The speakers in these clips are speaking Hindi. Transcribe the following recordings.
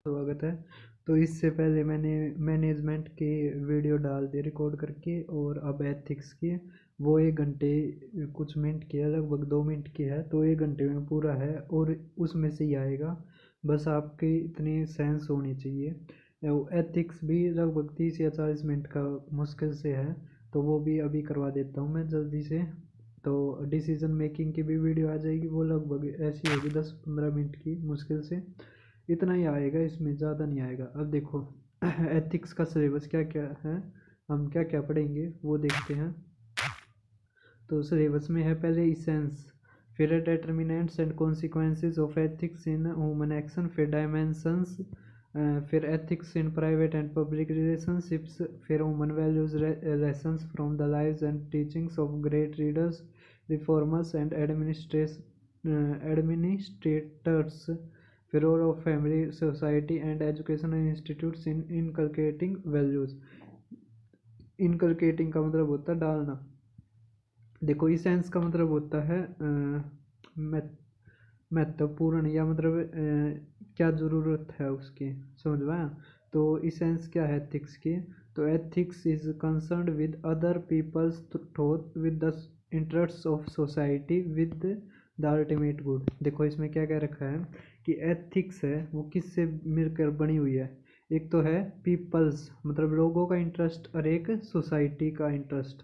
स्वागत है। तो इससे पहले मैंने मैनेजमेंट के वीडियो डाल दिए रिकॉर्ड करके, और अब एथिक्स की वो 1 घंटे कुछ मिनट की है, लगभग 2 मिनट की है, तो 1 घंटे में पूरा है और उसमें से ही आएगा। बस आपकी इतनी सेंस होनी चाहिए। एथिक्स भी लगभग 30 या 40 मिनट का मुश्किल से है, तो वो भी अभी करवा देता हूँ मैं जल्दी से। तो डिसीजन मेकिंग की भी वीडियो आ जाएगी, वो लगभग ऐसी होगी 10-15 मिनट की मुश्किल से। इतना ही आएगा, इसमें ज़्यादा नहीं आएगा। अब देखो एथिक्स का सिलेबस क्या क्या है, हम क्या क्या पढ़ेंगे वो देखते हैं। तो सिलेबस में है पहले इसेंस, फिर है determinants and consequences of ethics in human action, फिर डायमेंशंस, फिर ethics in private and public relationships, फिर human values lessons from the lives and teachings of great readers, reformers and administrators, फिर role of family, society and educational institutes in inculcating values. Inculcating का मतलब होता है डालना। देखो इसेंस का मतलब होता है महत्वपूर्ण, या मतलब क्या ज़रूरत है उसकी, समझ में आया? तो इसेंस क्या है एथिक्स की? तो ethics is concerned with other peoples thought with the interest of society with the ultimate good. देखो इसमें क्या क्या रखा है कि एथिक्स है वो किससे मिलकर बनी हुई है। एक तो है पीपल्स, मतलब लोगों का इंटरेस्ट, और एक सोसाइटी का इंटरेस्ट।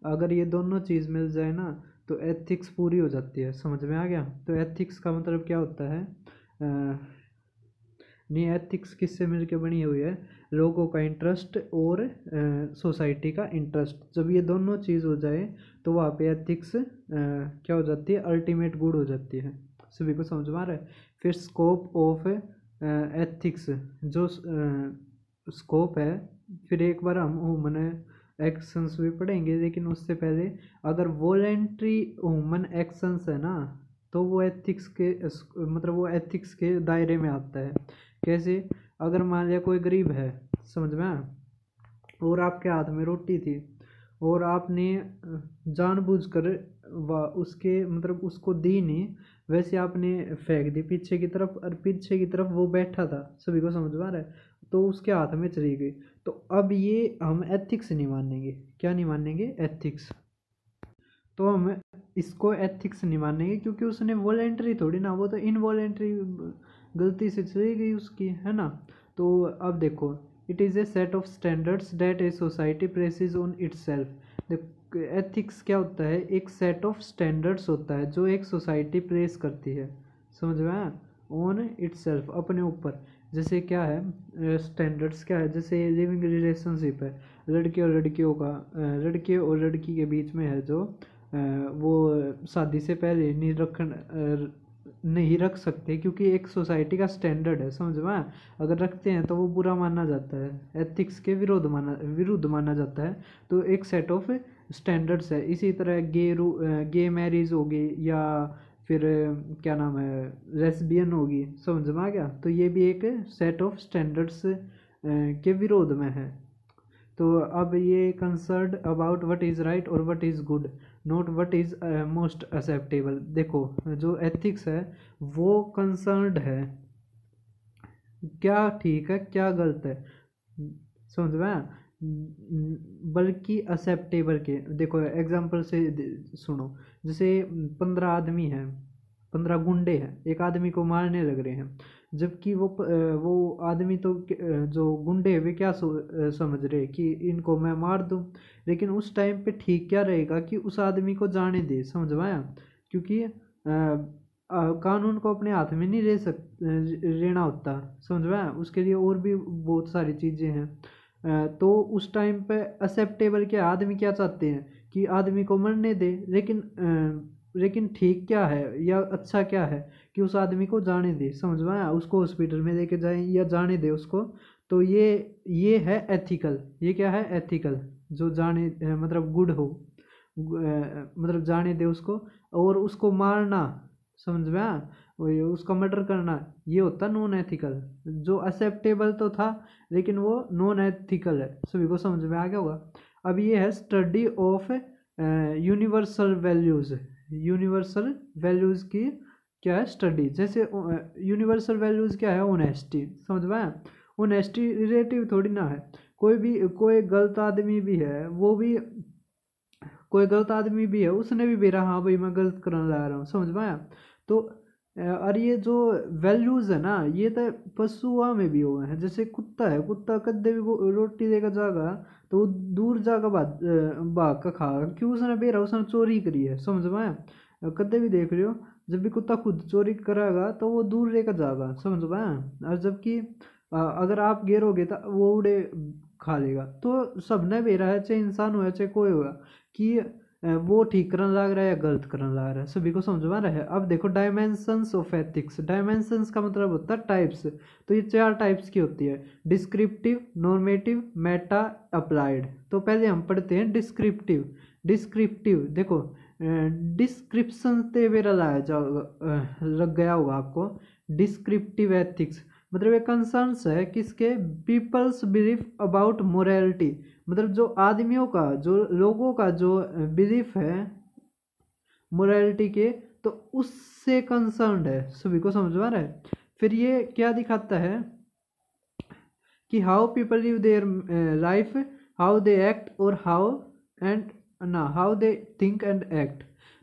अगर ये दोनों चीज़ मिल जाए ना तो एथिक्स पूरी हो जाती है। समझ में आ गया? तो एथिक्स का मतलब क्या होता है? नहीं, एथिक्स किससे मिलकर बनी हुई है? लोगों का इंटरेस्ट और सोसाइटी का इंटरेस्ट। जब ये दोनों चीज़ हो जाए तो वहाँ पे एथिक्स क्या हो जाती है? अल्टीमेट गुड हो जाती है। सभी को समझ में आ रहा है? फिर स्कोप ऑफ एथिक्स, जो स्कोप है, फिर एक बार हम ह्यूमन एक्शंस भी पढ़ेंगे, लेकिन उससे पहले अगर वॉलेंट्री ह्यूमन एक्शंस है ना तो वो एथिक्स के मतलब वो एथिक्स के दायरे में आता है। कैसे? अगर मान लिया कोई गरीब है, समझ में आया, और आपके हाथ में रोटी थी और आपने जानबूझकर उसके मतलब उसको दी नहीं, वैसे आपने फेंक दी पीछे की तरफ, और पीछे की तरफ वो बैठा था, सभी को समझ में आ रहा है, तो उसके हाथ में चली गई। तो अब ये हम एथिक्स नहीं मानेंगे। क्या नहीं मानेंगे? एथिक्स। तो हम इसको एथिक्स नहीं मानेंगे क्योंकि उसने वॉलेंटरी थोड़ी ना, वो तो इनवॉलेंटरी गलती से चली गई उसकी, है ना? तो अब देखो, it is a set of standards that a society precious on itself. Ethics क्या होता है? एक सेट ऑफ स्टैंडर्ड्स होता है जो एक सोसाइटी प्रेस करती है, समझ में आया? ऑन इट्सेल्फ, अपने ऊपर। जैसे क्या है स्टैंडर्ड्स? क्या है? जैसे लिविंग रिलेशनशिप है लड़के और लड़कियों का, लड़के और लड़की के बीच में है, जो वो शादी से पहले नहीं रख सकते क्योंकि एक सोसाइटी का स्टैंडर्ड है, समझ में आया? अगर रखते हैं तो वो बुरा माना जाता है, एथिक्स के विरुद्ध माना जाता है। तो एक सेट ऑफ स्टैंडर्ड्स है। इसी तरह गे मैरिज होगी, या फिर क्या नाम है, लेस्बियन होगी, समझ में आ गया? तो ये भी एक सेट ऑफ स्टैंडर्ड्स के विरोध में है। तो अब ये concern about what is right और what is good, not what is most acceptable. देखो जो एथिक्स है वो कंसर्न्ड है क्या ठीक है क्या गलत है, समझ में आया? बल्कि एक्सेप्टेबल के। देखो एग्जांपल से सुनो। जैसे 15 आदमी हैं, 15 गुंडे हैं, एक आदमी को मारने लग रहे हैं, जबकि वो आदमी तो जो गुंडे हैं वे क्या समझ रहे कि इनको मैं मार दूं। लेकिन उस टाइम पे ठीक क्या रहेगा कि उस आदमी को जाने दे, समझ में आया? क्योंकि कानून को अपने हाथ में नहीं लेना होता, समझ में आया? उसके लिए और भी बहुत सारी चीज़ें हैं। तो उस टाइम पे एक्सेप्टेबल क्या, आदमी क्या चाहते हैं कि आदमी को मरने दे, लेकिन ठीक क्या है या अच्छा क्या है कि उस आदमी को जाने दे, समझ में आया? उसको हॉस्पिटल में लेके जाए या जाने दे उसको। तो ये है एथिकल। ये क्या है? एथिकल। जो जाने मतलब गुड हो, मतलब जाने दे उसको, और उसको मारना, समझ में आया? वही उसका मर्डर करना, ये होता नॉन एथिकल। जो एक्सेप्टेबल तो था लेकिन वो नॉन एथिकल है। सभी को समझ में आ गया होगा? अब ये है study of universal values. Universal values की क्या है, स्टडी। जैसे यूनिवर्सल वैल्यूज क्या है, ऑनेस्टी, समझ में आया। ऑनेस्टी रिलेटिव थोड़ी ना है, कोई गलत आदमी भी है, वो भी कोई गलत आदमी भी है, उसने भी बेरा हाँ भाई मैं गलत करने ला रहा हूँ, समझ में आया। तो और ये जो वैल्यूज है ना, ये तो पशुआ में भी हुए हैं। जैसे कुत्ता है, कुत्ता कद्दे भी रोटी देगा जागा तो वो दूर जाकर भाग का खागा, क्यों, उसने बेरा उसने चोरी करी है, समझ में आया। कद्दे भी देख रहे हो, जब भी कुत्ता खुद चोरी करेगा तो वो दूर लेकर जाएगा, समझ में आया। और जबकि अगर आप गिरोगे तो वो उड़े खा लेगा। तो सबने बेरा है, चाहे इंसान हो चाहे कोई होगा, कि वो ठीक करने लग रहा है या गलत करने लग रहा है, सभी को समझ में आ रहा है। अब देखो डायमेंशंस ऑफ एथिक्स। डायमेंशंस का मतलब होता है टाइप्स। तो ये 4 टाइप्स की होती है, डिस्क्रिप्टिव, नॉर्मेटिव, मेटा, अप्लाइड। तो पहले हम पढ़ते हैं डिस्क्रिप्टिव। डिस्क्रिप्टिव देखो, डिस्क्रिप्शन ते मेरा लाया जाओगा, लग गया होगा आपको। डिस्क्रिप्टिव एथिक्स मतलब एक कंसर्न्स है किसके, पीपल्स बिलीफ अबाउट मोरालिटी। मतलब जो आदमियों का, जो लोगों का जो बिलीफ है मोरालिटी के, तो उससे कंसर्न्ड है, सभी को समझ में आ रहा है। फिर ये क्या दिखाता है कि how people live their life, how they act, और how they think and act.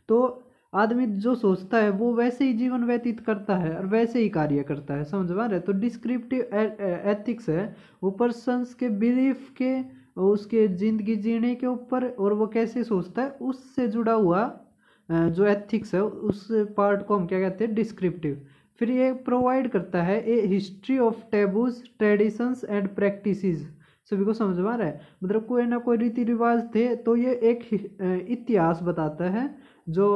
तो आदमी जो सोचता है वो वैसे ही जीवन व्यतीत करता है और वैसे ही कार्य करता है, समझ में आ रहा है। तो डिस्क्रिप्टिव एथिक्स है वो पर्सन्स के बिलीफ के, उसके जिंदगी जीने के ऊपर, और वो कैसे सोचता है उससे जुड़ा हुआ जो एथिक्स है, उस पार्ट को हम क्या कहते हैं, डिस्क्रिप्टिव। फिर ये प्रोवाइड करता है a history of taboos, traditions and practices. सभी को समझ में आ रहा है। मतलब कोई ना कोई रीति रिवाज थे, तो ये एक इतिहास बताता है, जो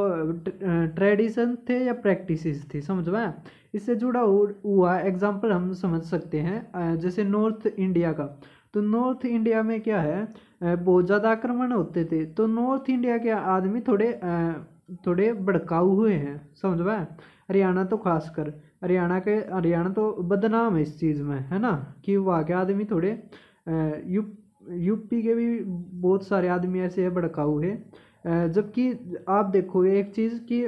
ट्रेडिशन थे या प्रैक्टिसेस थी, समझ में आया। इससे जुड़ा हुआ एग्जाम्पल हम समझ सकते हैं, जैसे नॉर्थ इंडिया का। तो नॉर्थ इंडिया में क्या है, बहुत ज़्यादा आक्रमण होते थे, तो नॉर्थ इंडिया के आदमी थोड़े भड़काऊ हुए हैं, समझ में आया। हरियाणा तो खासकर, हरियाणा तो बदनाम है इस चीज़ में, है ना, कि वहाँ के आदमी थोड़े यूपी के भी बहुत सारे आदमी ऐसे है भड़काऊ है। जबकि आप देखो एक चीज़ कि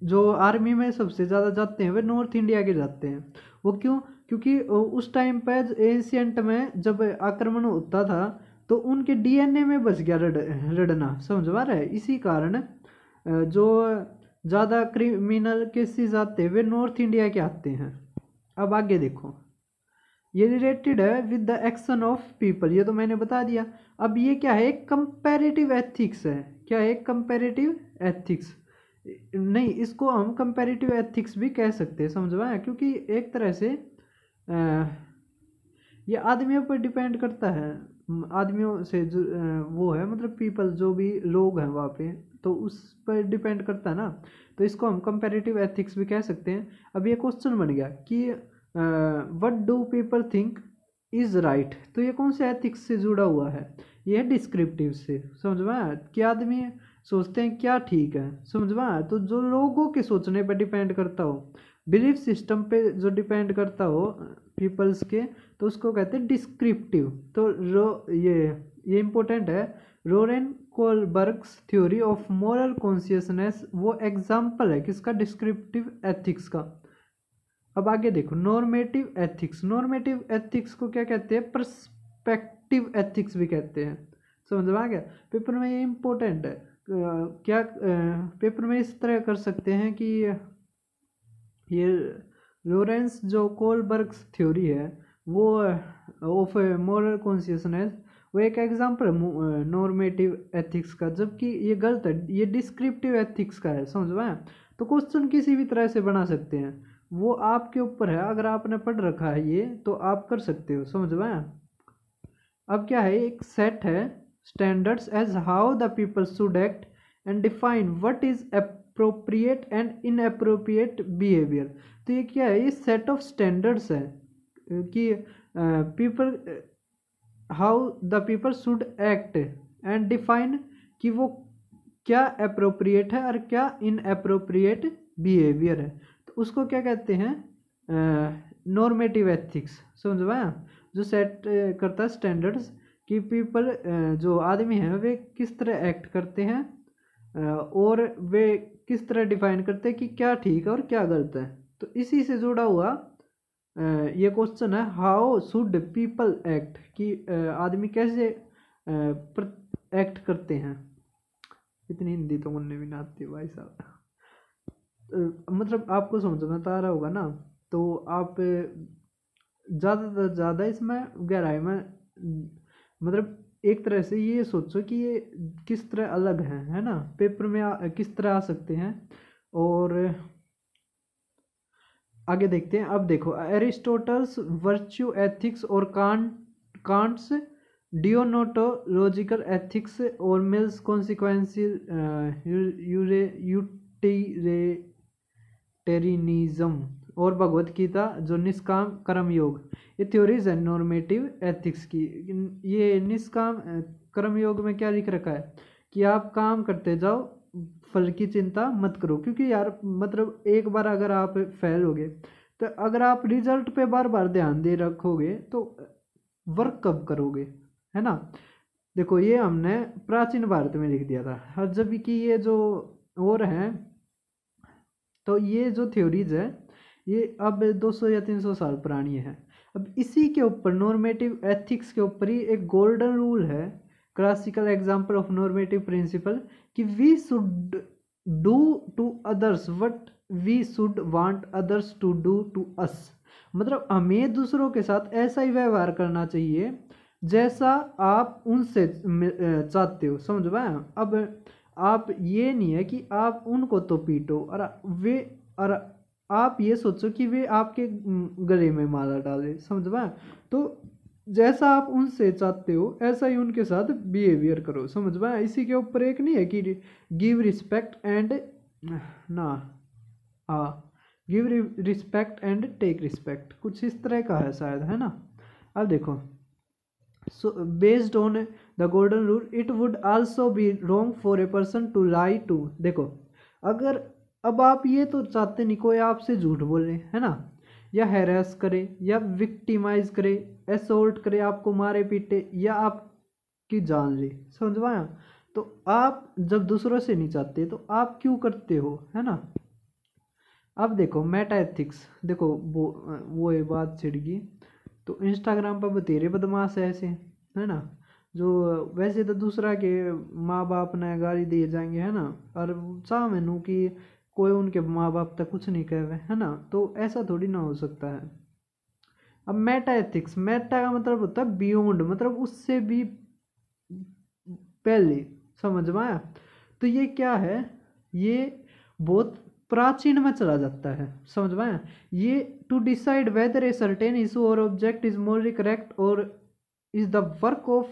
जो आर्मी में सबसे ज़्यादा जाते हैं वे नॉर्थ इंडिया के जाते हैं। वो क्यों, क्योंकि उस टाइम पर एंशियंट में जब आक्रमण होता था तो उनके डीएनए में बस गया लड़ना, समझ में आ रहा है। इसी कारण जो ज़्यादा क्रिमिनल केसेस आते हैं वे नॉर्थ इंडिया के आते हैं। अब आगे देखो, ये रिलेटेड है with the action of people, ये तो मैंने बता दिया। अब ये क्या है, एक कंपैरेटिव एथिक्स है। क्या है, एक कंपैरेटिव एथिक्स, नहीं इसको हम कंपैरेटिव एथिक्स भी कह सकते हैं, समझ में आया। क्योंकि एक तरह से ये आदमियों पर डिपेंड करता है, आदमियों से जो वो है, मतलब पीपल जो भी लोग हैं वहाँ पे, तो उस पर डिपेंड करता है ना। तो इसको हम कंपैरेटिव एथिक्स भी कह सकते हैं। अब ये क्वेश्चन बन गया कि what do people think is right. तो ये कौन से एथिक्स से जुड़ा हुआ है, ये है डिस्क्रिप्टिव से, समझ में आया। कि आदमी सोचते हैं क्या ठीक है, समझ में आया। तो जो लोगों के सोचने पर डिपेंड करता हो, बिलीफ सिस्टम पे जो डिपेंड करता हो पीपल्स के, तो उसको कहते हैं डिस्क्रिप्टिव। तो ये इम्पोर्टेंट है, Lawrence Kohlberg's theory of moral consciousness, वो एग्जाम्पल है किसका, डिस्क्रिप्टिव एथिक्स का। अब आगे देखो, नॉर्मेटिव एथिक्स। नॉर्मेटिव एथिक्स को क्या कहते हैं, पर्सपेक्टिव एथिक्स भी कहते हैं, समझ में आ गया। पेपर में ये इम्पोर्टेंट है, क्या पेपर में इस तरह कर सकते हैं कि ये लोरेंस जो कोलबर्ग्स थ्योरी है वो ऑफ मोरल कॉन्शियसनेस, वो एक एग्जाम्पल है नॉर्मेटिव एथिक्स का। जबकि ये गलत है, ये डिस्क्रिप्टिव एथिक्स का है, समझ में आया। तो क्वेश्चन किसी भी तरह से बना सकते हैं, वो आपके ऊपर है। अगर आपने पढ़ रखा है ये तो आप कर सकते हो, समझ में आया। अब क्या है, एक सेट है standards as how the people should act and define what is appropriate and inappropriate behaviour. तो ये क्या है, ये सेट ऑफ स्टैंडर्ड्स है कि people how the people should act and define कि वो क्या अप्रोप्रिएट है और क्या इनअप्रोप्रिएट बिहेवियर है। तो उसको क्या कहते हैं, नॉर्मेटिव एथिक्स, समझ में आया। जो सेट करता है स्टैंडर्ड्स कि पीपल जो आदमी हैं वे किस तरह एक्ट करते हैं और वे किस तरह डिफाइन करते हैं कि क्या ठीक है और क्या गलत है। तो इसी से जुड़ा हुआ ये क्वेश्चन है, हाउ शुड पीपल एक्ट, कि आदमी कैसे एक्ट करते हैं। इतनी हिंदी तो मुन्ने भी ना आती भाई साहब। मतलब आपको समझ में तो आ रहा होगा ना, तो आप ज़्यादा से ज़्यादा इसमें गहराई में मतलब एक तरह से ये सोचो कि ये किस तरह अलग है ना, पेपर में किस तरह आ सकते हैं। और आगे देखते हैं। अब देखो, एरिस्टोटल्स वर्च्यू एथिक्स और कांट्स डियोनोटोलॉजिकल एथिक्स और मिल्स कॉन्सिक्वेंशियल यूटिलिटेरियनिज्म और भगवत गीता जो निष्काम कर्म योग, ये थ्योरीज है नॉर्मेटिव एथिक्स की। ये निष्काम कर्म योग में क्या लिख रखा है कि आप काम करते जाओ, फल की चिंता मत करो। क्योंकि यार मतलब एक बार अगर आप फेल हो गए, तो अगर आप रिजल्ट पे बार बार ध्यान दे रखोगे तो वर्क कब करोगे, है ना। देखो ये हमने प्राचीन भारत में लिख दिया था, और जब कि ये जो और हैं, तो ये जो थ्योरीज है ये अब 200 या 300 साल पुरानी है। अब इसी के ऊपर नॉर्मेटिव एथिक्स के ऊपर ही एक गोल्डन रूल है, classical example of normative principle, कि we should do to others what we should want others to do to us. मतलब हमें दूसरों के साथ ऐसा ही व्यवहार करना चाहिए जैसा आप उनसे चाहते हो, समझ पाए। अब आप ये नहीं है कि आप उनको तो पीटो और आप ये सोचो कि वे आपके गले में माला डाले, समझ पाए। तो जैसा आप उनसे चाहते हो ऐसा ही उनके साथ बिहेवियर करो, समझ पाए। इसी के ऊपर एक नहीं है कि गिव रिस्पेक्ट एंड ना, हाँ, give respect and take respect, कुछ इस तरह का है शायद, है ना। अब देखो, so based on the golden rule it would also be wrong for a person to lie to। देखो अगर अब आप ये तो चाहते नहीं कोई आपसे झूठ बोले, है ना, या हैरेस करे या विक्टिमाइज करे, असोल्ट करे, आपको मारे पीटे या आपकी जान ले, समझ पाया। तो आप जब दूसरों से नहीं चाहते तो आप क्यों करते हो, है ना। अब देखो मेटा एथिक्स, देखो वो ये बात छिड़गी। तो इंस्टाग्राम पर बतेरे बदमाश है ऐसे, है ना, जो वैसे तो दूसरा के माँ बाप ने गाली दिए जाएंगे, है ना, और चाह मैनू कि कोई उनके माँ बाप तक कुछ नहीं कहे, है ना। तो ऐसा थोड़ी ना हो सकता है। अब मेटा एथिक्स, मेटा का मतलब होता है बियॉन्ड, मतलब उससे भी पहले, समझ में आया। तो ये क्या है, ये बहुत प्राचीन में चला जाता है, समझ में आया। ये to decide whether a certain issue और ऑब्जेक्ट इज मोरली करेक्ट और is the work of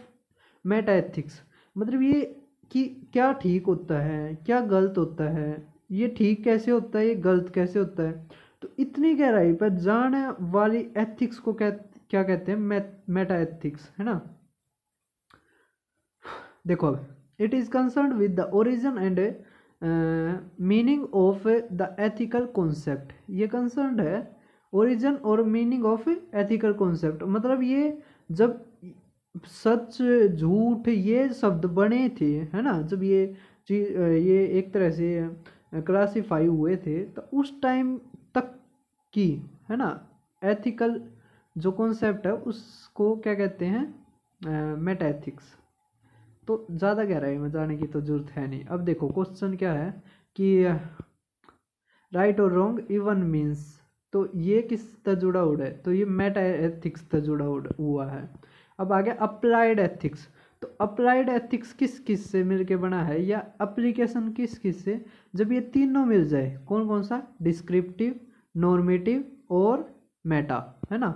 meta ethics. मतलब ये कि क्या ठीक होता है क्या गलत होता है, ये ठीक कैसे होता है ये गलत कैसे होता है। तो इतनी गहराई पर जाने वाली एथिक्स को क्या कहते हैं, मेटा एथिक्स, है ना। देखो it is concern with the origin and meaning of the ethical concept. ये कंसर्न है ओरिजिन और मीनिंग ऑफ एथिकल कॉन्सेप्ट। मतलब ये जब सच झूठ ये शब्द बने थे, है ना, जब ये चीज ये एक तरह से क्लासीफाई हुए थे, तो उस टाइम तक की, है ना, एथिकल जो कॉन्सेप्ट है उसको क्या कहते हैं, मेटा एथिक्स। तो ज़्यादा गहराई में जाने की तो जरूरत है नहीं। अब देखो क्वेश्चन क्या है कि राइट और रॉन्ग इवन मीन्स, तो ये किस से जुड़ा हुआ है, तो ये मेटा एथिक्स से जुड़ा हुआ है। अब आ गया अप्लाइड एथिक्स। तो अप्लाइड एथिक्स किस किस से मिलके बना है, या एप्लीकेशन किस किस से, जब ये तीनों मिल जाए, कौन कौन सा, डिस्क्रिप्टिव, नॉर्मेटिव और मेटा, है ना।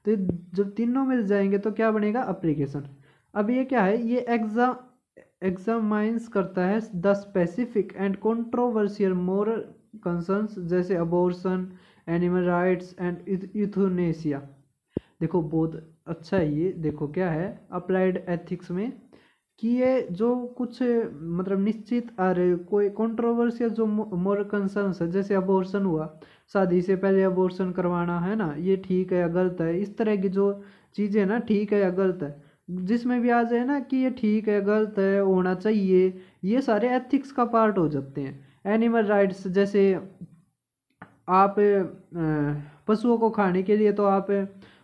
तो जब तीनों मिल जाएंगे तो क्या बनेगा, एप्लीकेशन। अब ये क्या है, ये एग्जामाइंस करता है the specific and controversial moral concerns, जैसे abortion, animal rights and euthanasia. देखो बहुत अच्छा है ये। देखो क्या है अप्लाइड एथिक्स में कि ये जो कुछ मतलब निश्चित और कोई कंट्रोवर्शियल जो मोरल कंसर्न्स है, जैसे अबॉर्शन हुआ, शादी से पहले अबॉर्शन करवाना, है ना, ये ठीक है या गलत है, इस तरह की जो चीज़ें ना ठीक है या गलत है, जिसमें भी आ जाए ना कि ये ठीक है गलत है होना चाहिए, ये सारे एथिक्स का पार्ट हो जाते हैं। एनिमल राइट्स, जैसे आप पशुओं को खाने के लिए तो आप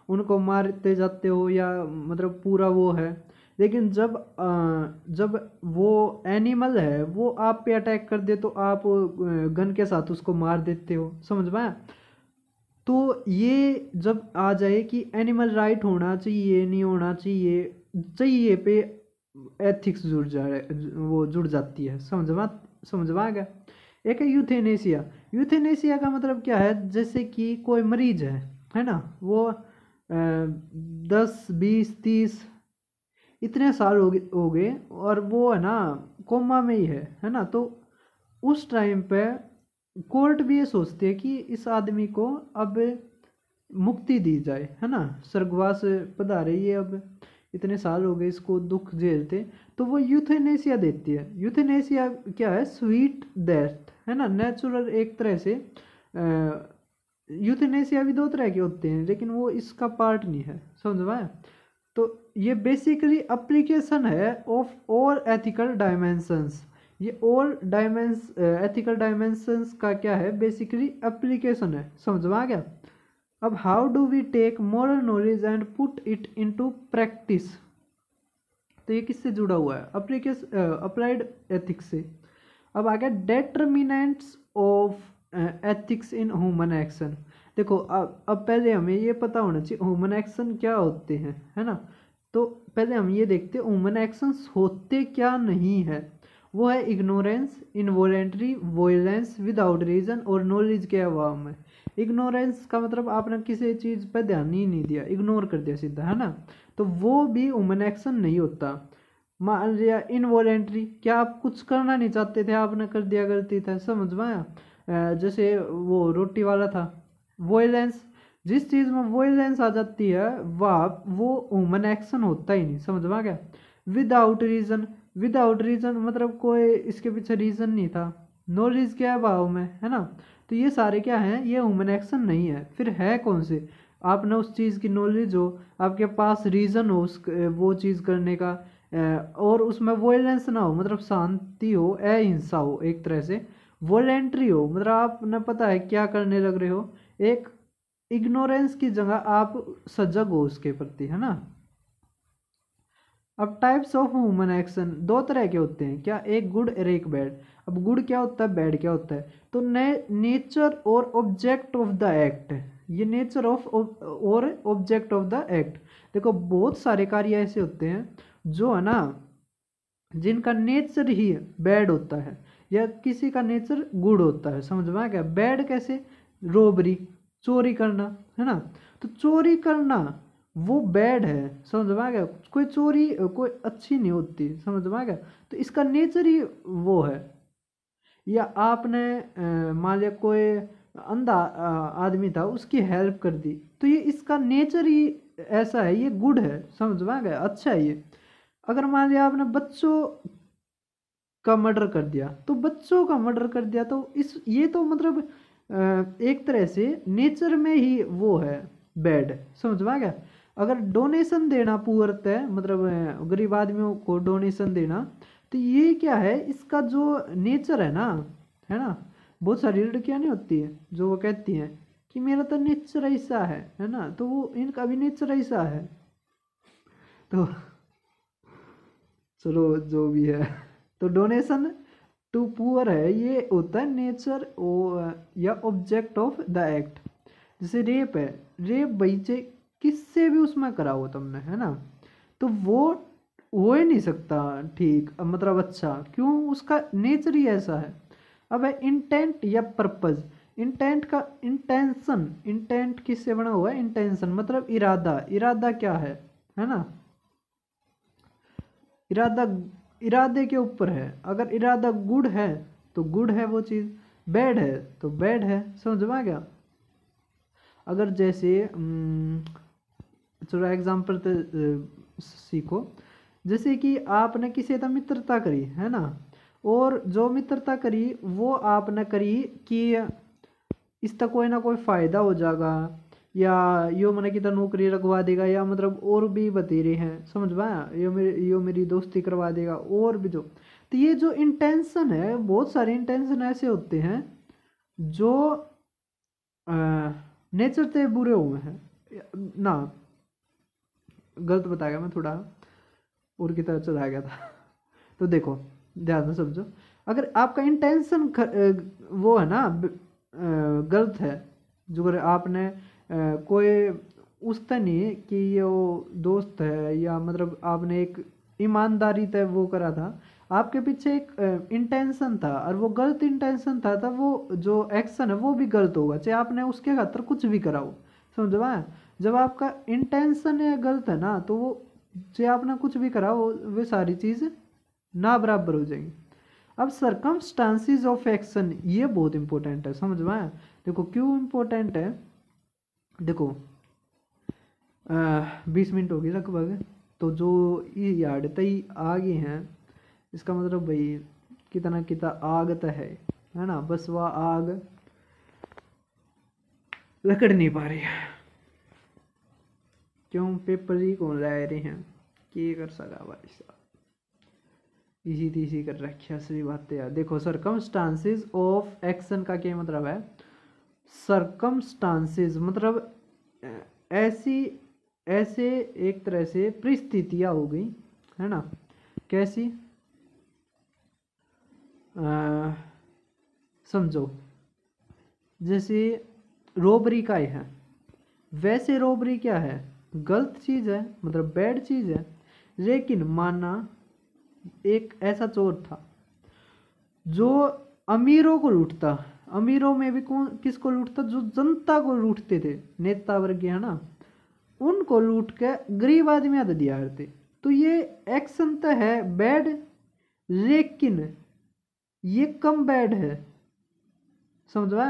उनको मारते जाते हो या मतलब पूरा वो है, लेकिन जब वो एनिमल है वो आप पे अटैक कर दे तो आप गन के साथ उसको मार देते हो, समझ में आया? तो ये जब आ जाए कि एनिमल राइट होना चाहिए नहीं होना चाहिए, चाहिए पे एथिक्स जुड़ जाए, वो जुड़ जाती है, समझ में आ गया? एक है यूथेनेसिया। यूथेनेसिया का मतलब क्या है, जैसे कि कोई मरीज है ना, वो 10 20 30 इतने साल हो गए और वो है ना कोमा में ही है ना, तो उस टाइम पे कोर्ट भी ये सोचती है कि इस आदमी को अब मुक्ति दी जाए, है ना, स्वर्गवास पधारे, ये अब इतने साल हो गए इसको दुख झेलते, तो वो यूथेनेसिया देती है। यूथेनेसिया क्या है, स्वीट डेथ, है ना, नेचुरल एक तरह से। यूथेनेसिया भी दो तरह के होते हैं लेकिन वो इसका पार्ट नहीं है, समझ में आया? तो ये बेसिकली एप्लीकेशन है ऑफ ऑल एथिकल डायमेंशंस। ये ऑल एथिकल डायमेंशंस का क्या है, बेसिकली एप्लीकेशन है, समझ में आ गया? अब how do we take moral knowledge and put it into practice, तो ये किससे जुड़ा हुआ है, अप्लाइड एथिक्स से। अब आ गया determinants of ethics in human action. देखो अब पहले हमें ये पता होना चाहिए ह्यूमन एक्शन क्या होते हैं, है ना, तो पहले हम ये देखते हैं ह्यूमन एक्शंस होते क्या नहीं है। वो है ignorance, involuntary violence without reason और नॉलेज के अभाव में। इग्नोरेंस का मतलब आपने किसी चीज़ पर ध्यान ही नहीं दिया, इग्नोर कर दिया सीधा, है ना, तो वो भी ह्यूमन एक्शन नहीं होता। मान लिया इनवॉलेंट्री, क्या आप कुछ करना नहीं चाहते थे, आपने कर दिया, गलती था, समझ में आया? जैसे वो रोटी वाला था। वॉयलेंस, जिस चीज़ में वॉयलेंस आ जाती है वह वो ह्यूमन एक्शन होता ही नहीं, समझ में आ गया? विदाउट रीजन, विदाउट रीजन मतलब कोई इसके पीछे रीजन नहीं था, नॉलेज के अभाव में, है ना, तो ये सारे क्या हैं, ये ह्यूमन एक्शन नहीं है। फिर है कौन से, आपने उस चीज़ की नॉलेज हो, आपके पास रीज़न हो उस वो चीज़ करने का, और उसमें वॉयलेंस ना हो, मतलब शांति हो, अहिंसा हो, एक तरह से वॉलेंट्री हो, मतलब आपने पता है क्या करने लग रहे हो, एक इग्नोरेंस की जगह आप सजग हो उसके प्रति, है ना। अब टाइप्स ऑफ ह्यूमन एक्शन दो तरह के होते हैं, क्या, एक गुड और एक बैड। अब गुड क्या होता है, बैड क्या होता है, तो नेचर और ऑब्जेक्ट ऑफ द एक्ट, ये नेचर ऑफ और ऑब्जेक्ट ऑफ द एक्ट। देखो बहुत सारे कार्य ऐसे होते हैं जो है ना जिनका नेचर ही बैड होता है या किसी का नेचर गुड होता है, समझ में आ गया? बैड कैसे, रोबरी, चोरी करना, है ना, तो चोरी करना वो बैड है, समझ में आ गया? कोई चोरी कोई अच्छी नहीं होती, समझ में आ गया? तो इसका नेचर ही वो है। या आपने मान लिया कोई अंधा आदमी था, उसकी हेल्प कर दी, तो ये इसका नेचर ही ऐसा है, ये गुड है, समझ में आ गया, अच्छा है ये। अगर मान लिया आपने बच्चों का मर्डर कर दिया, तो बच्चों का मर्डर कर दिया तो इस ये तो मतलब एक तरह से नेचर में ही वो है, बैड, समझ में आ गया? अगर डोनेशन देना पुअर है, मतलब गरीब आदमियों को डोनेशन देना, तो ये क्या है, इसका जो नेचर है ना, बहुत सारी लड़कियां नहीं होती है जो वो कहती हैं कि मेरा तो नेचर ऐसा है ना, तो वो इनका भी नेचर ऐसा है, तो चलो जो भी है, तो डोनेशन टू पुअर है, ये होता है नेचर या ऑब्जेक्ट ऑफ द एक्ट। जैसे रेप है, रेप भाई से किससे भी उसमें करा हो तुमने, है ना, तो वो हो ही नहीं सकता ठीक, मतलब अच्छा, क्यों, उसका नेचर ही ऐसा है। अब है इंटेंट या पर्पज। इंटेंट का इंटेंशन, इंटेंट किससे बना हुआ है, इंटेंशन मतलब इरादा, इरादा क्या है ना, इरादा इरादे के ऊपर है। अगर इरादा गुड है तो गुड है वो चीज़, बैड है तो बैड है, समझ में आ गया? अगर जैसे चलो एग्जाम्पल तो सीखो, जैसे कि आपने किसी से मित्रता करी, है ना, और जो मित्रता करी वो आपने करी कि इसका कोई ना कोई फ़ायदा हो जाएगा, या यो मैंने कितना नौकरी लगवा देगा, या मतलब और भी बतेरे हैं, समझ में आया, यो मेरी दोस्ती करवा देगा और भी जो, तो तो ये जो इंटेंशन है, बहुत सारे इंटेंशन ऐसे होते हैं जो नेचर से बुरे हुए हैं ना, गलत बताया मैं, थोड़ा और की तरह चला गया था। तो देखो ध्यान से समझो, अगर आपका इंटेंशन वो है ना गलत है, जो अगर आपने कोई उस तरह नहीं कि ये वो दोस्त है, या मतलब आपने एक ईमानदारी तय वो करा था, आपके पीछे एक इंटेंशन था और वो गलत इंटेंशन था, तब वो जो एक्शन है वो भी गलत होगा, चाहे आपने उसके खातर कुछ भी करा हो। समझो ना, जब आपका इंटेंशन है गलत है ना, तो वो चाहे आपने कुछ भी करा वो सारी चीज़ ना बराबर हो जाएंगी। अब सर्कमस्टांसिस ऑफ एक्शन, ये बहुत इंपॉर्टेंट है, समझ में आया? देखो क्यों इंपॉर्टेंट है, देखो 20 मिनट हो गई लगभग, तो जो ये यार्ड तई आगे हैं, इसका मतलब भाई कितना कितना आग तो है ना, बस वह आग लकड़ नहीं पा रही है, क्यों पेपर ही कौन ला रहे हैं, कि कर सका भाई साहब, इसी तीसी कर रखी है असली बात है यार। देखो सर्कमस्टांसिस ऑफ एक्शन का क्या मतलब है, सर्कमस्टांसिस मतलब ऐसी ऐसे एक तरह से परिस्थितियां हो गई है ना, कैसी समझो, जैसे रोबरी का ही है, वैसे रोबरी क्या है, गलत चीज़ है, मतलब बैड चीज़ है, लेकिन माना एक ऐसा चोर था जो अमीरों को लूटता, अमीरों में भी कौन किसको लूटता, जो जनता को लूटते थे, नेता वर्ग है ना, उनको लूट के गरीब आदमी आदि दिया करते। तो ये एक्शन तो है बैड, लेकिन ये कम बैड है, समझवा,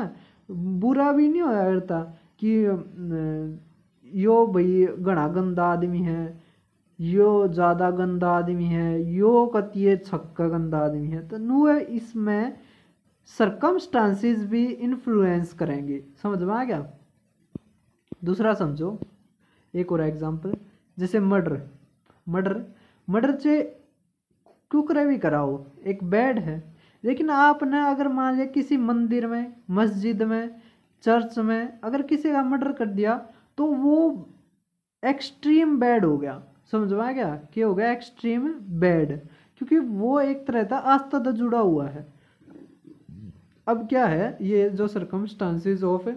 बुरा भी नहीं होया करता कि यो भाई घना गंदा आदमी है, यो ज़्यादा गंदा आदमी है, यो कतिये छक्का गंदा आदमी है, तो नु इसमें सरकमस्टांसिस भी इन्फ्लुएंस करेंगे, समझ में आ गया? दूसरा समझो, एक और एग्जांपल, जैसे मर्डर, मर्डर मर्डर से कुकरे भी कराओ, एक बैड है, लेकिन आपने अगर मान लिया किसी मंदिर में, मस्जिद में, चर्च में अगर किसी का मर्डर कर दिया, तो वो एक्सट्रीम बैड हो गया, समझ में आ गया? क्या हो गया? एक्सट्रीम बैड, क्योंकि वो एक तरह का आस्था से जुड़ा हुआ है। अब क्या है, ये जो सर्कमस्टांसिस ऑफ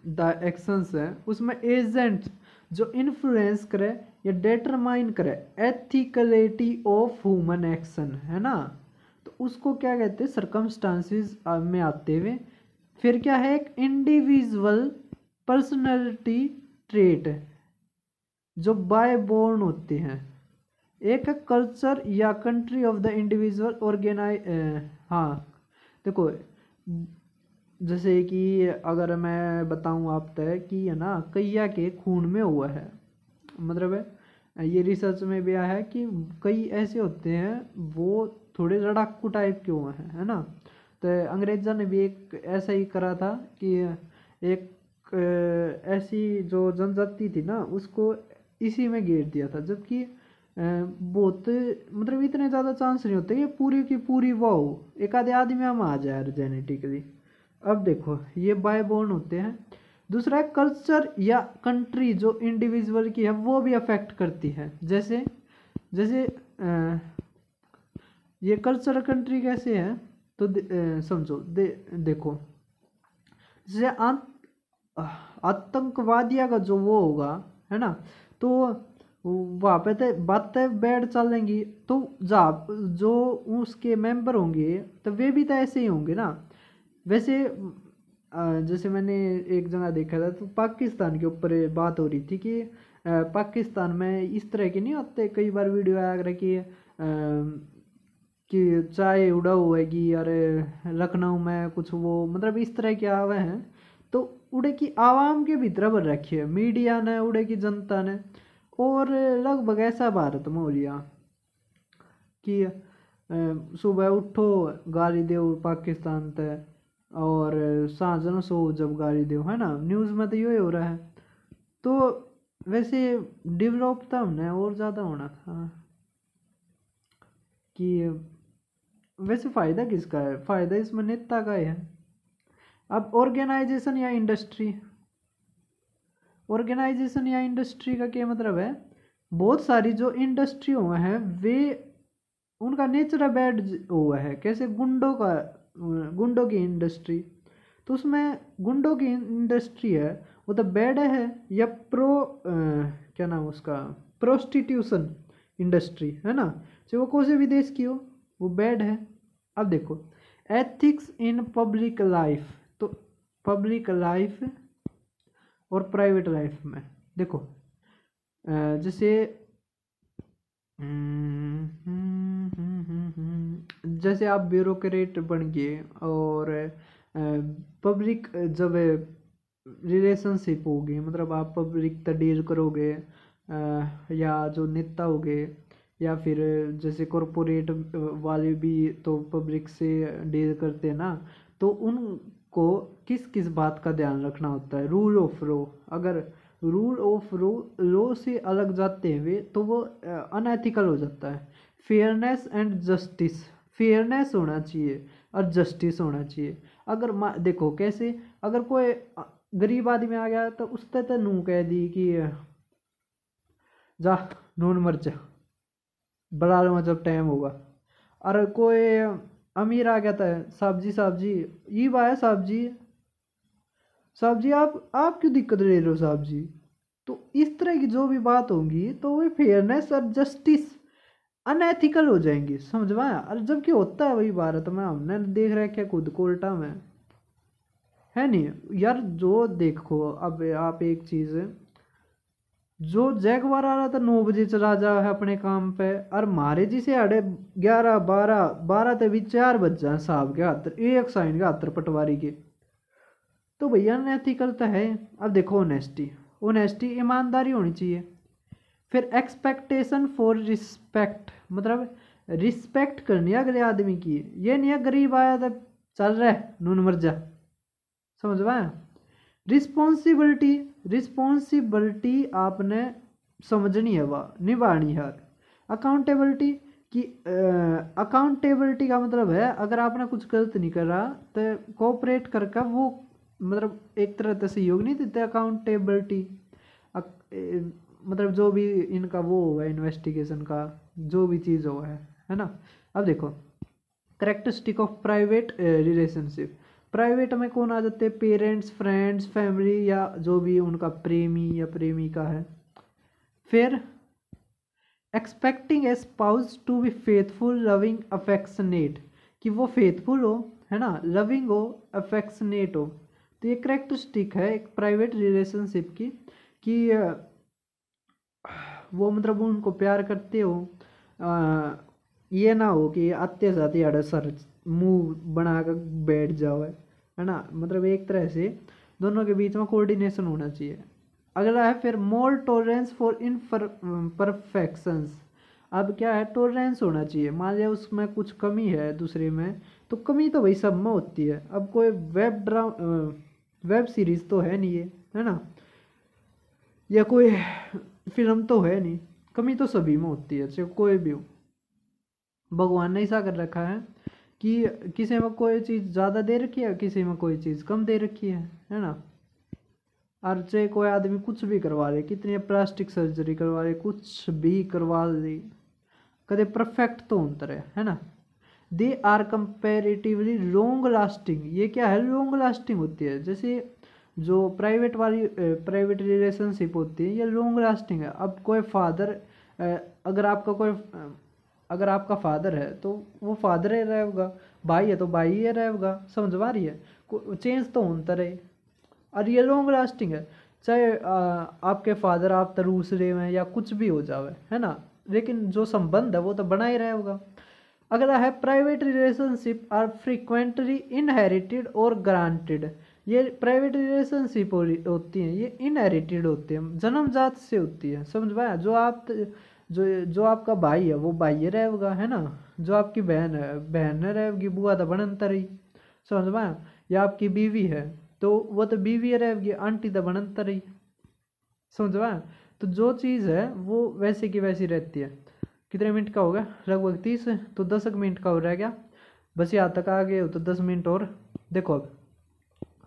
द एक्शंस है, उसमें एजेंट जो इन्फ्लुएंस करे या डिटरमाइन करे एथिकलिटी ऑफ ह्यूमन एक्शन, है ना, तो उसको क्या कहते हैं, सर्कमस्टांसिस में आते हुए फिर क्या है, एक इंडिविजुअल पर्सनैलिटी ट्रेट जो बाय बोर्न होते हैं, एक कल्चर या country of the individual organize, हाँ देखो, जैसे कि अगर मैं बताऊं आप तय कि है ना, कैया के खून में हुआ है, मतलब है ये रिसर्च में भी आया है कि कई ऐसे होते हैं वो थोड़े लड़ाकू टाइप के हुए हैं, है ना, तो अंग्रेजा ने भी एक ऐसा ही करा था कि एक ऐसी जो जनजाति थी ना, उसको इसी में घेर दिया था, जबकि बहुत मतलब इतने ज़्यादा चांस नहीं होते कि पूरी की पूरी वो हो, एक आधे आदमी हम आ जाए जेनेटिकली। अब देखो ये बाय बोर्न होते हैं। दूसरा है कल्चर या कंट्री जो इंडिविजुअल की है वो भी अफेक्ट करती है, जैसे जैसे ये कल्चर कंट्री कैसे है, तो समझो देखो, जैसे आतंकवादियों का जो वो होगा, है ना, तो वहाँ पे तो बातें बैड चलेंगी, तो जो उसके मेंबर होंगे तो वे भी तो ऐसे ही होंगे ना। वैसे जैसे मैंने एक जगह देखा था, तो पाकिस्तान के ऊपर बात हो रही थी कि पाकिस्तान में इस तरह के नहीं होते, कई बार वीडियो आया करे कि चाय उड़ा हुएगी, अरे लखनऊ में कुछ वो मतलब इस तरह के आवे हैं, तो उड़े की आवाम के भीतर भर रखी है मीडिया ने, उड़े की जनता ने, और लगभग ऐसा भारत में हो लिया कि सुबह उठो गाली दो पाकिस्तान ते, और सांझ सो जब गाली दो, है ना, न्यूज़ में तो ये हो रहा है। तो वैसे डेवलप तो हमने और ज़्यादा होना था, कि वैसे फ़ायदा किसका है, फ़ायदा इसमें नेता का ही है। अब ऑर्गेनाइजेशन या इंडस्ट्री, ऑर्गेनाइजेशन या इंडस्ट्री का क्या मतलब है, बहुत सारी जो इंडस्ट्रियों हैं वे उनका नेचर बैड हुआ है, कैसे गुंडों की इंडस्ट्री, तो उसमें गुंडों की इंडस्ट्री है वो तो बैड है, या क्या नाम उसका, प्रोस्टिट्यूशन इंडस्ट्री है ना, चाहे वो कोई से भी देश की हो वो बैड है। अब देखो एथिक्स इन पब्लिक लाइफ, तो पब्लिक लाइफ और प्राइवेट लाइफ में देखो जैसे जैसे आप ब्यूरोक्रेट बन गए और पब्लिक जब रिलेशनशिप होगी, मतलब आप पब्लिक से डील करोगे या जो नेता हो गए, या फिर जैसे कॉरपोरेट वाले भी तो पब्लिक से डील करते हैं ना, तो उनको किस किस बात का ध्यान रखना होता है, रूल ऑफ लॉ, अगर रूल ऑफ लॉ से अलग जाते हैं वे तो वो अनएथिकल हो जाता है। फेयरनेस एंड जस्टिस, फेयरनेस होना चाहिए और जस्टिस होना चाहिए। अगर देखो कैसे, अगर कोई गरीब आदमी आ गया तो उससे तो नू कह दी कि जा नून मिर्च बना लो जब टाइम होगा, और कोई अमीर आ गया था, सब्जी सब्जी ये बाय सब्जी सब्जी आप क्यों दिक्कत ले रहे हो सब्जी, तो इस तरह की जो भी बात होंगी तो वो फेयरनेस और जस्टिस अनएथिकल हो जाएंगी, समझ में आया। और जबकि होता है वही भारत में, हमने देख रखा है खुद को उल्टा में, है नहीं यार। जो देखो अब आप एक चीज, जो जैगवार आ रहा था 9 बजे चला जा है अपने काम पे, और मारे जी से 11:30 12 तो भी 4 बज जाए साहब के हाथ एक साइन के हाथ पटवारी के, तो भैया अनएथिकल तो है। अब देखो ऑनेस्टी, ऑनेस्टी ईमानदारी होनी चाहिए। फिर एक्सपेक्टेशन फॉर रिस्पेक्ट, मतलब रिस्पेक्ट करनी है अगले आदमी की, ये नहीं है गरीब आया तो चल रहा है नून मर्जा, समझ में। रिस्पॉन्सिबिलिटी, रिस्पॉन्सिबिलिटी आपने समझनी है, वह निभानी है। अकाउंटेबिलिटी कि अकाउंटेबिलिटी का मतलब है अगर आपने कुछ गलत नहीं करा तो कोऑपरेट करके वो, मतलब एक तरह से सहयोग नहीं देते। अकाउंटेबिलिटी मतलब जो भी इनका वो हुआ है इन्वेस्टिगेशन का जो भी चीज़ हुआ है ना। अब देखो characteristic of private relationship, private में कौन आ जाते हैं, पेरेंट्स फ्रेंड्स फैमिली या जो भी उनका प्रेमी या प्रेमिका है। फिर expecting a spouse to be faithful loving affectionate, कि वो फेथफुल हो है ना, लविंग हो अफेक्शनेट हो, तो ये करेक्टरिस्टिक है एक प्राइवेट रिलेशनशिप की, कि वो मतलब उनको प्यार करते हो, ये ना हो कि आते जाते अड़े सर मुंह बना कर बैठ जाओ है ना, मतलब एक तरह से दोनों के बीच में कोऑर्डिनेशन होना चाहिए। अगला है फिर मोर टॉलरेंस फॉर इनपरफेक्शंस, अब क्या है टॉलरेंस होना चाहिए, मान लिया उसमें कुछ कमी है दूसरे में, तो कमी तो भाई सब में होती है। अब कोई वेब सीरीज तो है नहीं ये, है ना, या कोई फिल्म तो है नहीं, कमी तो सभी में होती है, चाहे कोई भी हो। भगवान ने ऐसा कर रखा है कि किसी में कोई चीज़ ज़्यादा दे रखी है, किसी में कोई चीज़ कम दे रखी है ना। और चाहे कोई आदमी कुछ भी करवा ले, कितनी प्लास्टिक सर्जरी करवा ले, कुछ भी करवा ले, कदे परफेक्ट तो अंतर है ना। They are comparatively long lasting, ये क्या है लॉन्ग लास्टिंग होती है, जैसे जो प्राइवेट रिलेशनशिप होती है ये लॉन्ग लास्टिंग है। अब कोई फादर, अगर आपका फादर है तो वो फादर ही रहेगा, भाई है तो भाई ही रहेगा, समझ में आ रही है, चेंज तो होता रहे, और ये लॉन्ग लास्टिंग है। चाहे आपके फादर आप तरूस रहे हैं या कुछ भी हो जावे है ना, लेकिन जो संबंध है वो तो बना ही रहेगा। अगला है private relationship are frequently inherited और ग्रांटेड, ये प्राइवेट रिलेशनशिप होती हैं ये इनहेरिटेड होती है, जन्मजात से होती है, समझ में आया। जो आपका भाई है वो भाई ही रहेगा है ना, जो आपकी बहन है बहन रहेगी, बुआ तो बनंतर ही, समझ में आया। या आपकी बीवी है तो वो तो बीवी रहेगी, आंटी तो बनंतर ही, समझ में आया। तो जो चीज़ है वो वैसे की वैसी रहती है। कितने मिनट का होगा, लगभग 30, तो 10 मिनट का हो रहा है क्या, बस यहाँ तक आ गए हो तो 10 मिनट और। देखो अब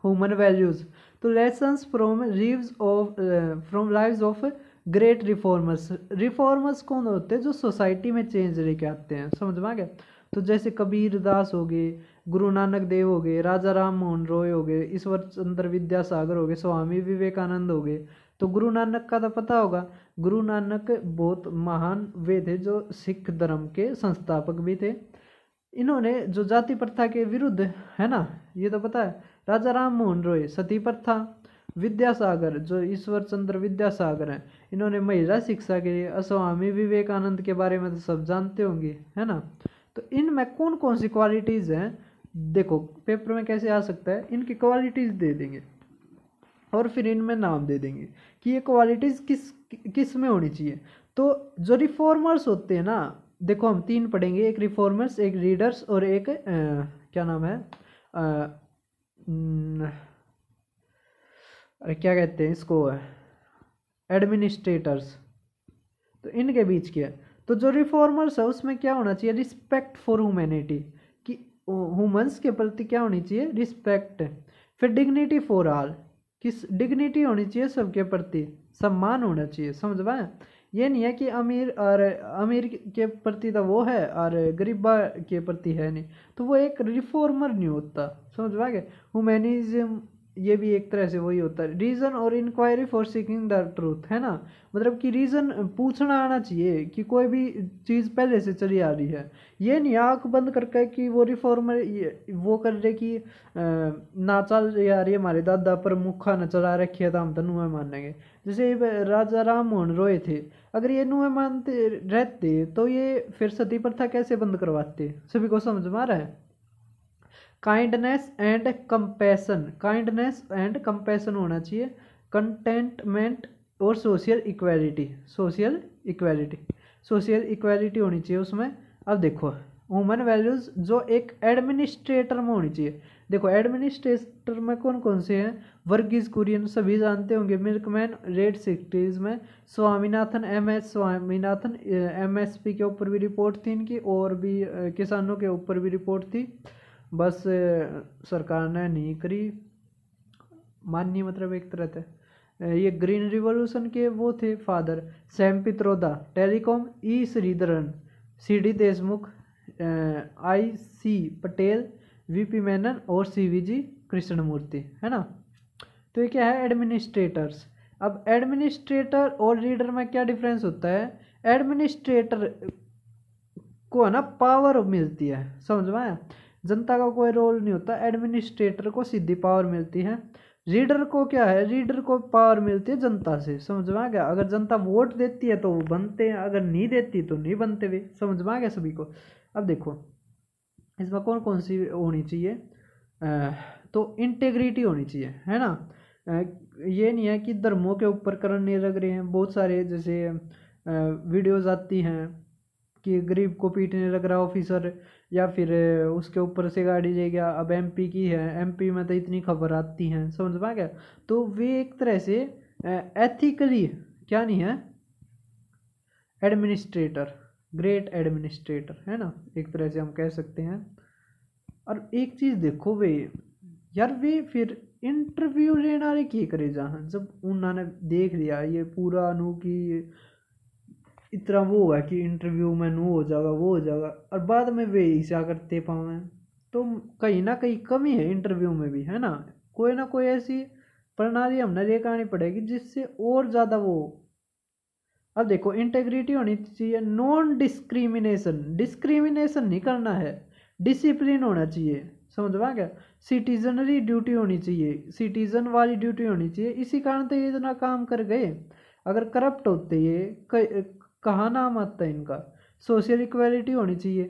ह्यूमन वैल्यूज, तो lessons from lives of great reformers. Reformers कौन होते हैं, जो सोसाइटी में चेंज लेके आते हैं, समझ में आ गया। तो जैसे कबीर दास हो गए, गुरु नानक देव हो गए, राजा राम मोहन रॉय हो गए, ईश्वर चंद्र विद्यासागर हो गए, स्वामी विवेकानंद हो गए। तो गुरु नानक का तो पता होगा, गुरु नानक बहुत महान वे थे जो सिख धर्म के संस्थापक भी थे। इन्होंने जो जाति प्रथा के विरुद्ध, है ना, ये तो पता है। राजा राम मोहन रॉय सती प्रथा, विद्यासागर जो ईश्वर चंद्र विद्यासागर हैं, इन्होंने महिला शिक्षा के लिए, स्वामी विवेकानंद के बारे में तो सब जानते होंगे, है ना। तो इनमें कौन कौन सी क्वालिटीज़ हैं, देखो पेपर में कैसे आ सकता है, इनकी क्वालिटीज़ दे देंगे और फिर इनमें नाम दे देंगे कि ये क्वालिटीज़ किस में होनी चाहिए। तो जो रिफॉर्मर्स होते हैं ना, देखो हम 3 पढ़ेंगे, एक रिफॉर्मर्स, एक रीडर्स और एक क्या नाम है, अरे क्या कहते हैं इसको, एडमिनिस्ट्रेटर्स। तो इनके बीच क्या है, तो जो रिफॉर्मर्स है उसमें क्या होना चाहिए, रिस्पेक्ट फॉर ह्यूमैनिटी, कि ह्यूमंस के प्रति क्या होनी चाहिए, रिस्पेक्ट। फिर डिग्निटी फॉर ऑल, किस डिग्निटी होनी चाहिए, सबके प्रति सम्मान होना चाहिए, समझ पाए। ये नहीं है कि अमीर के प्रति तो वो है और गरीबा के प्रति है नहीं, तो वो एक रिफॉर्मर नहीं होता, समझ पाए। ह्यूमैनिज्म ये भी एक तरह से वही होता है। रीज़न और inquiry for seeking the truth, है ना, मतलब कि रीज़न पूछना आना चाहिए कि कोई भी चीज़ पहले से चली आ रही है। ये नहीं आँख बंद करके कि वो रिफॉर्मर वो कर रहे कि ना चल यार ये हमारे दादा पर मुखा न चला रखी है तो हम तो नुए मानेंगे। जैसे राजा राम मोहन रॉय थे, अगर ये नुए मानते रहते तो ये फिर सती प्रथा कैसे बंद करवाते, सभी को समझ में आ रहा है। Kindness and compassion, kindness and compassion होना चाहिए। कंटेंटमेंट और social equality, social equality, social equality होनी चाहिए उसमें। अब देखो ह्यूमन वैल्यूज जो एक एडमिनिस्ट्रेटर में होनी चाहिए। देखो एडमिनिस्ट्रेटर में कौन कौन से हैं, वर्गीज कुरियन सभी जानते होंगे, मिल्कमैन रेड सिटीज में स्वामीनाथन, MS स्वामीनाथन, MSP के ऊपर भी रिपोर्ट थी इनकी, और भी किसानों के ऊपर भी रिपोर्ट थी, बस सरकार ने नहीं करी माननी, मतलब एक तरह से। ये ग्रीन रिवॉल्यूशन के वो थे father, Sam Pitroda, telecom E Sreedharan, CD Deshmukh, IC Patel, VP Menon और CVG कृष्णमूर्ति, है ना। तो ये क्या है, एडमिनिस्ट्रेटर्स। अब एडमिनिस्ट्रेटर और लीडर में क्या डिफरेंस होता है, एडमिनिस्ट्रेटर को है ना पावर मिलती है, समझ में आया, जनता का कोई रोल नहीं होता, एडमिनिस्ट्रेटर को सीधी पावर मिलती है। रीडर को क्या है, रीडर को पावर मिलती है जनता से, समझ में आ गया। अगर जनता वोट देती है तो वो बनते हैं, अगर नहीं देती तो नहीं बनते वे, समझ में आ गया सभी को। अब देखो इसमें कौन कौन सी होनी चाहिए, तो इंटेग्रिटी होनी चाहिए, है ना। ये नहीं है कि धर्मों के ऊपर करने लग रहे हैं, बहुत सारे जैसे वीडियोज आती हैं कि गरीब को पीटने लग रहा ऑफिसर, या फिर उसके ऊपर से गाड़ी ले गया। अब MP की है, MP में तो इतनी खबर आती हैं, समझ पा गया। तो वे एक तरह से एथिकली क्या नहीं है, एडमिनिस्ट्रेटर, ग्रेट एडमिनिस्ट्रेटर, है ना, एक तरह से हम कह सकते हैं। और एक चीज़ देखो वे यार, वे फिर इंटरव्यू लेने वाले की करे जहाँ, जब उन्होंने देख लिया ये पूरा अनु की इतना वो हुआ कि इंटरव्यू में नो हो जाएगा वो हो जाएगा, और बाद में वे ऐसा करते पाए, तो कहीं ना कहीं कमी है इंटरव्यू में भी, है ना। कोई ना कोई ऐसी प्रणाली हमने लेकर पड़ेगी जिससे और ज़्यादा वो। अब देखो इंटेग्रिटी होनी चाहिए, नॉन डिस्क्रिमिनेशन, डिस्क्रिमिनेशन नहीं करना है, डिसिप्लिन होना चाहिए, समझ में आ गया। सिटीजनरी ड्यूटी होनी चाहिए, सिटीजन वाली ड्यूटी होनी चाहिए, इसी कारण तो ये इतना काम कर गए। अगर करप्ट होते ये कहाँ नाम आता है इनका। सोशल इक्वालिटी होनी चाहिए,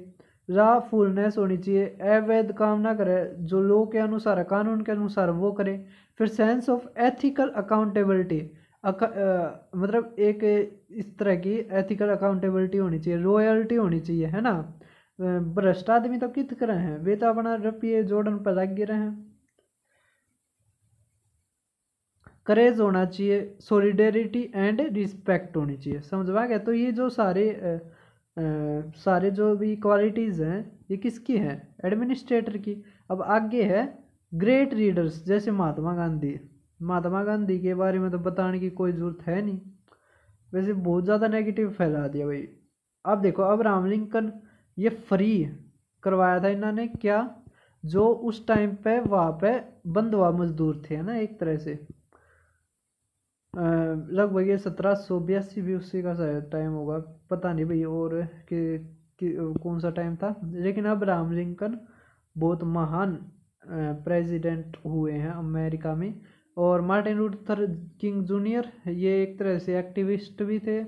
फुलनेस होनी चाहिए, अवैध काम ना करे, जो लॉ के अनुसार कानून के अनुसार वो करे। फिर सेंस ऑफ एथिकल अकाउंटेबिलिटी, मतलब एक इस तरह की एथिकल अकाउंटेबिलिटी होनी चाहिए, रॉयल्टी होनी चाहिए, है ना। भ्रष्ट आदमी तो कित करे हैं, वे तो अपना रुपये जोड़न पर लग गए हैं। करेज होना चाहिए, सॉलिडेरिटी एंड रिस्पेक्ट होनी चाहिए, समझ में आ गया। तो ये जो सारे सारे जो भी क्वालिटीज़ हैं ये किसकी हैं, एडमिनिस्ट्रेटर की। अब आगे है ग्रेट रीडर्स, जैसे महात्मा गांधी। महात्मा गांधी के बारे में तो बताने की कोई ज़रूरत है नहीं, वैसे बहुत ज़्यादा नेगेटिव फैला दिया भाई। अब देखो अब्राहम लिंकन, ये फ्री करवाया था इन्होंने क्या, जो उस टाइम पे वहाँ पे बंधुआ मजदूर थे ना एक तरह से, लगभग ये 1782 भी उसी का शायद टाइम होगा, पता नहीं भाई और कि कौन सा टाइम था। लेकिन अब्राहम लिंकन बहुत महान प्रेसिडेंट हुए हैं अमेरिका में। और मार्टिन लूथर किंग जूनियर, ये एक तरह से एक्टिविस्ट भी थे।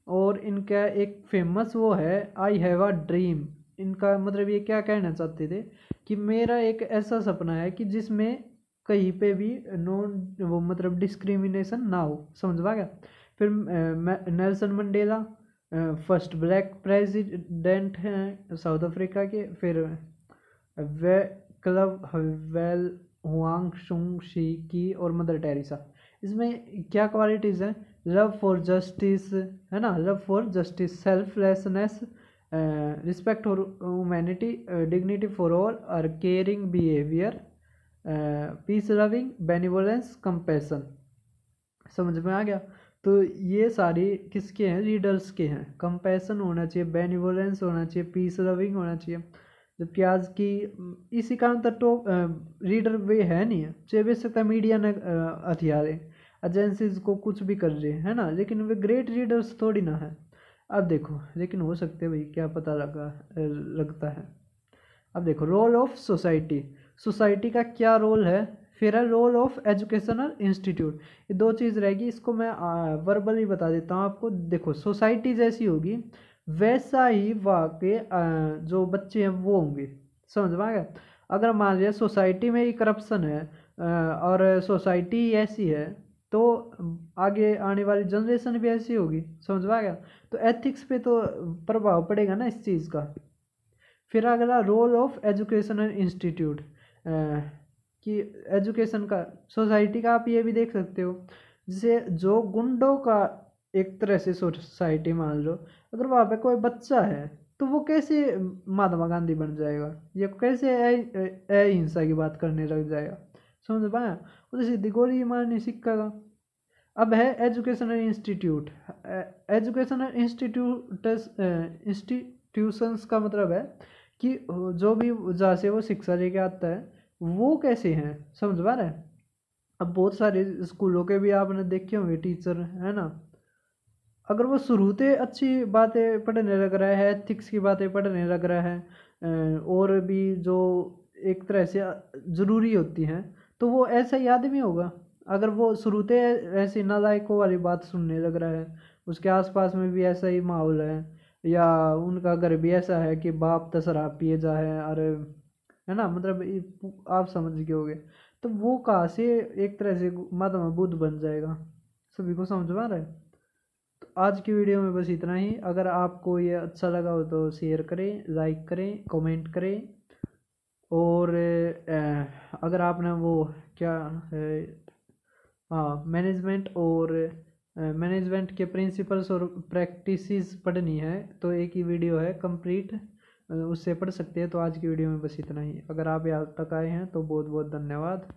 और इनका एक फेमस वो है आई हैव अ ड्रीम। इनका मतलब ये क्या कहना चाहते थे कि मेरा एक ऐसा सपना है कि जिसमें कहीं पे भी नॉन वो मतलब डिस्क्रिमिनेशन ना हो, समझ पा गया। फिर Nelson Mandela first black president हैं साउथ अफ्रीका के। फिर वे क्लब हवेल हुआंग सुंग शी की और मदर टेरेसा। इसमें क्या क्वालिटीज़ हैं, लव फॉर जस्टिस है ना, love for justice, selflessness, respect for humanity, dignity for all और caring behaviour, peace loving, benevolence, compassion. समझ में आ गया। तो ये सारी किसके हैं, रीडर्स के हैं। कंपैशन होना चाहिए, बेनिवोलेंस होना चाहिए, पीस लविंग होना चाहिए। जबकि आज की इसी कारण तो टॉप रीडर वे है नहीं है, चाहे बेशक मीडिया ने हथियार एजेंसीज को कुछ भी कर रहे हैं ना, लेकिन वे ग्रेट रीडर्स थोड़ी ना है। अब देखो, लेकिन हो सकते भाई क्या पता लगता है। अब देखो रोल ऑफ सोसाइटी, सोसाइटी का क्या रोल है। फिर है रोल ऑफ एजुकेशनल इंस्टीट्यूट। ये दो चीज़ रहेगी, इसको मैं वर्बली बता देता हूँ आपको। देखो सोसाइटी जैसी होगी वैसा ही वहाँ के जो बच्चे हैं वो होंगे, समझ में आ गया। अगर मान लिया सोसाइटी में ही करप्शन है और सोसाइटी ऐसी है, तो आगे आने वाली जनरेशन भी ऐसी होगी, समझ में आ गया। तो एथिक्स पे तो प्रभाव पड़ेगा ना इस चीज़ का। फिर अगला रोल ऑफ एजुकेशनल इंस्टीट्यूट, कि एजुकेशन का सोसाइटी का आप ये भी देख सकते हो, जैसे जो गुंडों का एक तरह से सोसाइटी मान लो, अगर वहाँ पे कोई बच्चा है तो वो कैसे महात्मा गांधी बन जाएगा, ये कैसे अहिंसा की बात करने लग जाएगा, समझ पाया। वो तो सीधी गोली मारने सीखेगा। अब है एजुकेशनल इंस्टीट्यूट। एजुकेशनल इंस्टीट्यूशंस का मतलब है कि जो भी जहाँ से वो शिक्षा लेके आता है वो कैसे हैं, समझ पा रहे हैं। अब बहुत सारे स्कूलों के भी आपने देखे होंगे टीचर है ना, अगर वो शुरू से अच्छी बातें पढ़ने लग रहा है, एथिक्स की बातें पढ़ने लग रहा है और भी जो एक तरह से ज़रूरी होती हैं, तो वो ऐसा ही आदमी होगा। अगर वो शुरू से ऐसी नालायकों वाली बात सुनने लग रहा है, उसके आसपास में भी ऐसा ही माहौल है, या उनका घर भी ऐसा है कि बाप तो शराब पिए जा है, और है ना, मतलब आप समझ गए होगे। तो वो कहाँ से एक तरह से महात्मा बुद्ध बन जाएगा, सभी को समझ में आ रहा है। तो आज की वीडियो में बस इतना ही। अगर आपको ये अच्छा लगा हो तो शेयर करें, लाइक करें, कमेंट करें। और अगर आपने वो क्या है, हाँ, मैनेजमेंट के प्रिंसिपल्स और प्रैक्टिसेस पढ़नी है तो एक ही वीडियो है कंप्लीट, उससे पढ़ सकते हैं। तो आज की वीडियो में बस इतना ही। अगर आप यहाँ तक आए हैं तो बहुत बहुत धन्यवाद।